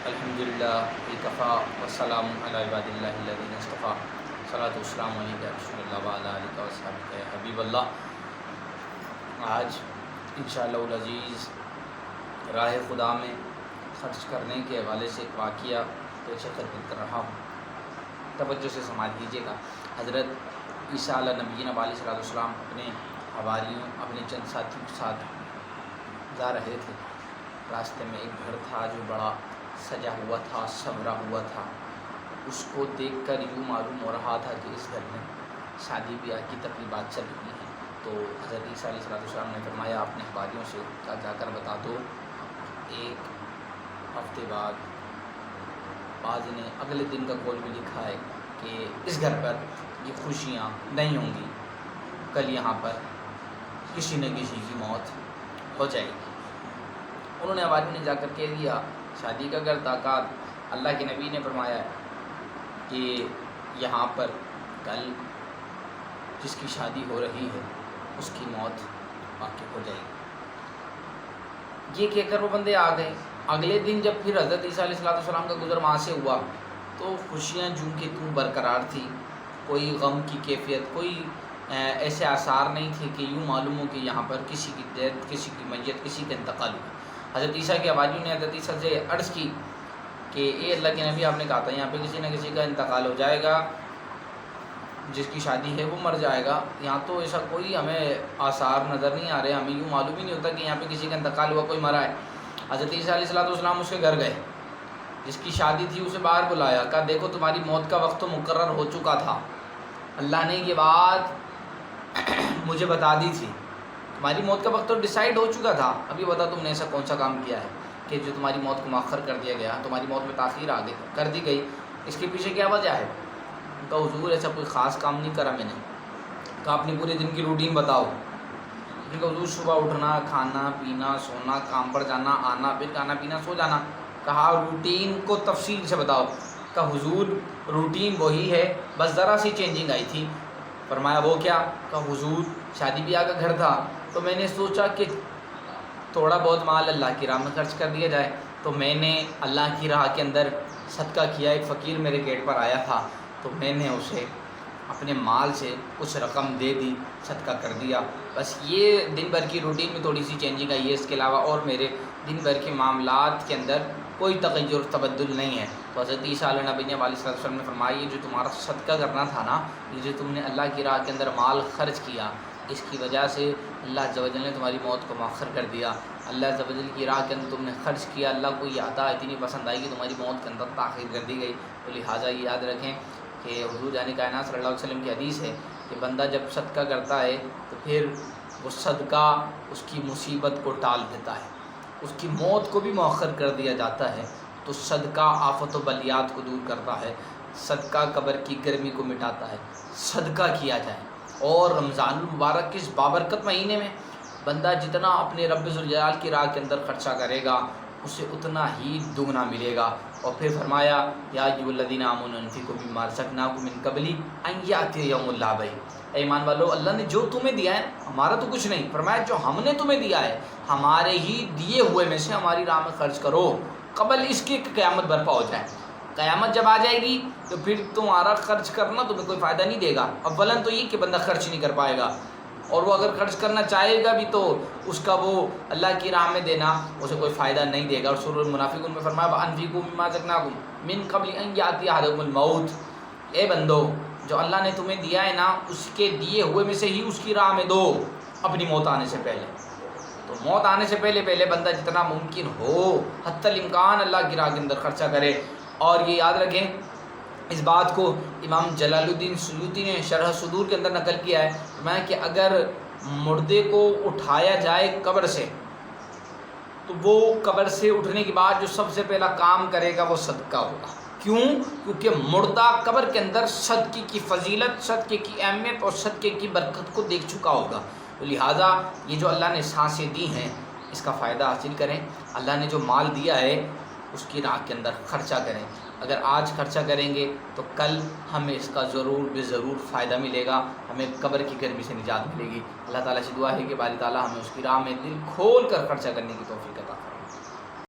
الحمدللہ وکفا والسلام علی عباد اللہ الذین اصطفیٰ صلاۃ والسلام علیک یا رسول اللہ وعلی آلک وصحبک یا حبیب اللہ۔ آج انشاءاللہ العزیز راہ خدا میں خرچ کرنے کے حوالے سے ایک واقعہ پیش خدمت کر رہا ہوں، توجہ سے سماعت کیجیے گا۔ حضرت عیسیٰ علیہ نبینا علیہ صلاۃ والسلام اپنے حواریوں اپنے چند ساتھیوں کے ساتھ جا رہے تھے۔ راستے میں ایک گھر تھا جو بڑا سجا ہوا تھا، سنورا ہوا تھا۔ اس کو دیکھ کر یوں معلوم ہو رہا تھا کہ اس گھر میں شادی بیاہ کی تقریبات چل رہی ہیں۔ تو حضرت عیسیٰ علیہ السلام نے فرمایا اپنے حواریوں سے جا کر بتا دو، ایک ہفتے بعض نے اگلے دن کا قول بھی لکھا ہے کہ اس گھر پر یہ خوشیاں نہیں ہوں گی، کل یہاں پر کسی نہ کسی کی موت ہو جائے گی۔ انہوں نے حواریوں نے جا کر کہہ دیا، شادی کا گھر تاکات اللہ کے نبی نے فرمایا ہے کہ یہاں پر کل جس کی شادی ہو رہی ہے اس کی موت واقع ہو جائے گی۔ یہ کہہ کر وہ بندے آ گئے۔ اگلے دن جب پھر حضرت عیسیٰ علیہ السلام کا گزر وہاں سے ہوا تو خوشیاں جوں کہ توں برقرار تھی، کوئی غم کی کیفیت، کوئی ایسے آثار نہیں تھے کہ یوں معلوم ہو کہ یہاں پر کسی کی ڈیتھ، کسی کی میت، کسی کا انتقال ہوا۔ حضرت عیسیٰ کے حواریوں نے حضرت عیسیٰ سے عرض کی کہ اے اللہ کے نبی، آپ نے کہا تھا یہاں پہ کسی نہ کسی کا انتقال ہو جائے گا، جس کی شادی ہے وہ مر جائے گا۔ یہاں تو ایسا کوئی ہمیں آثار نظر نہیں آ رہے، ہمیں یوں معلوم ہی نہیں ہوتا کہ یہاں پہ کسی کا انتقال ہوا، کوئی مرا ہے۔ حضرت عیسیٰ علیہ السلام اس کے گھر گئے، جس کی شادی تھی اسے باہر بلایا، کہا دیکھو تمہاری موت کا وقت تو مقرر ہو چکا تھا، اللہ نے یہ بات مجھے بتا دی تھی، تمہاری موت کا وقت تو ڈیسائیڈ ہو چکا تھا، ابھی بتا تم نے ایسا کون سا کام کیا ہے کہ جو تمہاری موت کو مؤخر کر دیا گیا، تمہاری موت میں تاخیر کر دی گئی، اس کے پیچھے کیا وجہ ہے؟ کہا حضور ایسا کوئی خاص کام نہیں کرا میں نے۔ کہا اپنی پورے دن کی روٹین بتاؤ۔ کہا حضور صبح اٹھنا، کھانا پینا، سونا، کام پر جانا، آنا، پھر کھانا پینا، سو جانا۔ کہا روٹین کو تفصیل سے بتاؤ۔ کہا حضور روٹین وہی ہے، بس ذرا سی چینجنگ آئی تھی۔ فرمایا وہ کیا؟ کہا حضور شادی بیاہ کا گھر تھا تو میں نے سوچا کہ تھوڑا بہت مال اللہ کی راہ میں خرچ کر دیا جائے، تو میں نے اللہ کی راہ کے اندر صدقہ کیا۔ ایک فقیر میرے گیٹ پر آیا تھا تو میں نے اسے اپنے مال سے کچھ رقم دے دی، صدقہ کر دیا۔ بس یہ دن بھر کی روٹین میں تھوڑی سی چینجنگ آئی ہے، اس کے علاوہ اور میرے دن بھر کے معاملات کے اندر کوئی تغیر تبدل نہیں ہے۔ تو حضرت عیسیٰ علیہ نبی علیہ السلام نے فرمایا یہ جو تمہارا صدقہ کرنا تھا نا، یہ جو تم نے اللہ کی راہ کے اندر مال خرچ کیا، اس کی وجہ سے اللہ عز و جل نے تمہاری موت کو مؤخر کر دیا۔ اللہ عز و جل کی راہ کے اندر تم نے خرچ کیا، اللہ کو یہ عطا اتنی پسند آئی کہ تمہاری موت کے اندر تاخیر کر دی گئی۔ تو لہٰذا یہ یاد رکھیں کہ حضور جان کائنات صلی اللہ علیہ وسلم کی حدیث ہے کہ بندہ جب صدقہ کرتا ہے تو پھر وہ صدقہ اس کی مصیبت کو ٹال دیتا ہے، اس کی موت کو بھی مؤخر کر دیا جاتا ہے۔ تو صدقہ آفت و بلیات کو دور کرتا ہے، صدقہ قبر کی گرمی کو مٹاتا ہے، صدقہ کیا جائے۔ اور رمضان المبارک کے اس بابرکت مہینے میں بندہ جتنا اپنے رب ذوالجلال کی راہ کے اندر خرچہ کرے گا اسے اتنا ہی دگنا ملے گا۔ اور پھر فرمایا یا ایھا الذین آمنوا انفقوا مما رزقناکم من قبل ان یأتی یوم لا بیع۔ اے ایمان والو، اللہ نے جو تمہیں دیا ہے ہمارا تو کچھ نہیں، فرمایا جو ہم نے تمہیں دیا ہے ہمارے ہی دیے ہوئے میں سے ہماری راہ میں خرچ کرو قبل اس کی قیامت برپا ہو جائے۔ قیامت جب آ جائے گی تو پھر تمہارا خرچ کرنا تمہیں کوئی فائدہ نہیں دے گا۔ اولاً تو یہ کہ بندہ خرچ نہیں کر پائے گا، اور وہ اگر خرچ کرنا چاہے گا بھی تو اس کا وہ اللہ کی راہ میں دینا اسے کوئی فائدہ نہیں دے گا۔ اور سورۃ المنافقون میں فرمایا وَأَنفِقُوا مِمَّا رَزَقْنَاكُم مِّن قَبْلِ أَن يَأْتِيَ أَحَدَكُمُ الْمَوْتُ۔ اے بندو، جو اللہ نے تمہیں دیا ہے نا اس کے دیے ہوئے میں سے ہی اس کی راہ میں دو اپنی موت آنے سے پہلے۔ تو موت آنے سے پہلے بندہ جتنا ممکن ہو حتی الامکان اللہ کی راہ کے اندر خرچہ کرے۔ اور یہ یاد رکھیں اس بات کو امام جلال الدین سیوطی نے شرح صدور کے اندر نقل کیا ہے، میں کہ اگر مردے کو اٹھایا جائے قبر سے تو وہ قبر سے اٹھنے کے بعد جو سب سے پہلا کام کرے گا وہ صدقہ ہوگا۔ کیوں؟ کیونکہ مردہ قبر کے اندر صدقے کی فضیلت، صدقے کی اہمیت اور صدقے کی برکت کو دیکھ چکا ہوگا۔ تو لہٰذا یہ جو اللہ نے سانسیں دی ہیں اس کا فائدہ حاصل کریں، اللہ نے جو مال دیا ہے اس کی راہ کے اندر خرچہ کریں۔ اگر آج خرچہ کریں گے تو کل ہمیں اس کا ضرور بے ضرور فائدہ ملے گا، ہمیں قبر کی گرمی سے نجات ملے گی۔ اللہ تعالیٰ سے دعا ہے کہ باری تعالیٰ ہمیں اس کی راہ میں دل کھول کر خرچہ کرنے کی توفیق دے۔